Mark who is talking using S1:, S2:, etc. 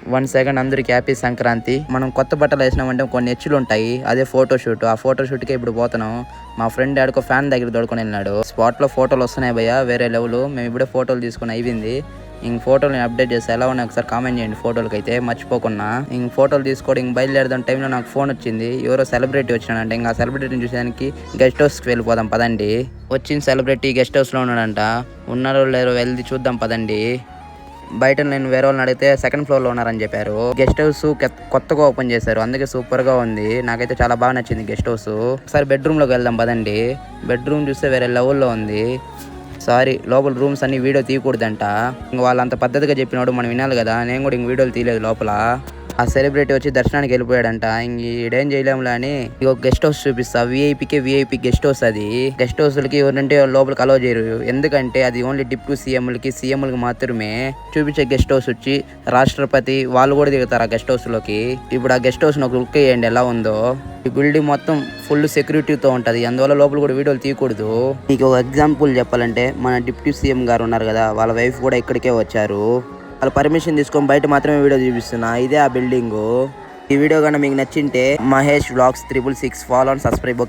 S1: 1 second అందరికి happy Sankranti. మనం కొత్త బట్టలు వేసినామంటే కొన్ని హెచ్చులు ఉంటాయి. అదే ఫోటోషూట్. ఆ ఫోటోషూట్కే ఇప్పుడు పోతున్నాం. మా ఫ్రెండ్ ఆడుకో ఫ్యాన్ దగ్గర దొడుకొని వెళ్ళినాడు. స్పాట్లో ఫోటోలు వస్తున్నాయి భయ్య, వేరే లెవెల్. మేము ఇప్పుడే ఫోటోలు తీసుకుని అయిపోయింది. ఇంక ఫోటోలు నేను అప్డేట్ చేస్తే ఎలా ఉన్నాయి ఒకసారి కామెంట్ చేయండి. ఫోటోలకి అయితే మర్చిపోకుండా. ఇంక ఫోటోలు తీసుకోవడం ఇంక బయలుదేరదాం టైంలో నాకు ఫోన్ వచ్చింది. ఎవరో సెలబ్రిటీ వచ్చినాడంటే ఇంకా సెలబ్రిటీని చూసేదానికి గెస్ట్ హౌస్కి వెళ్ళిపోదాం పదండి. వచ్చిన సెలబ్రిటీ గెస్ట్ హౌస్లో ఉన్నాడంట. ఉన్నారో లేరో వెళ్ళి చూద్దాం పదండి. బయట నేను వేరే వాళ్ళని అడిగితే సెకండ్ ఫ్లోర్లో ఉన్నారని చెప్పారు. గెస్ట్ హౌస్ కొత్తగా ఓపెన్ చేశారు, అందుకే సూపర్గా ఉంది. నాకైతే చాలా బాగా నచ్చింది గెస్ట్ హౌస్. ఒకసారి బెడ్రూమ్లోకి వెళ్దాం పదండి. బెడ్రూమ్ చూస్తే వేరే లెవెల్లో ఉంది. సారీ, లోపల రూమ్స్ అన్ని వీడియో తీయకూడదంట. ఇంక వాళ్ళు అంత పద్ధతిగా చెప్పినప్పుడు మనం వినాలి కదా. నేను కూడా ఇంక వీడియోలు తీయలేదు లోపల. ఆ సెలబ్రిటీ వచ్చి దర్శనానికి వెళ్ళిపోయాడంట. ఇంక ఈడేం చేయలేములే అని ఇక గెస్ట్ హౌస్ చూపిస్తా. VIP guest house. అది గెస్ట్ హౌస్లకి ఎవరంటే లోపలికి అలో చేయరు. ఎందుకంటే అది ఓన్లీ డిప్యూటీ సీఎంలకి మాత్రమే. చూపించే గెస్ట్ హౌస్ వచ్చి రాష్ట్రపతి వాళ్ళు కూడా దిగుతారు ఆ గెస్ట్ హౌస్ లోకి. ఇప్పుడు ఆ గెస్ట్ హౌస్ ఒక లుక్ వేయండి ఎలా ఉందో. ఈ బిల్డింగ్ మొత్తం ఫుల్ సెక్యూరిటీతో ఉంటది, అందువల్ల లోపల కూడా వీడియోలు తీయకూడదు. మీకు ఒక ఎగ్జాంపుల్ చెప్పాలంటే మన డిప్యూటీ సీఎం గారు ఉన్నారు కదా, వాళ్ళ వైఫ్ కూడా ఇక్కడికే వచ్చారు. వాళ్ళు పర్మిషన్ తీసుకొని బయట మాత్రమే వీడియో చూపిస్తున్నా. ఇదే ఆ బిల్డింగ్. ఈ వీడియో కన్నా మీకు నచ్చింటే Mahesh vlogs 666 follow and subscribe. Okay.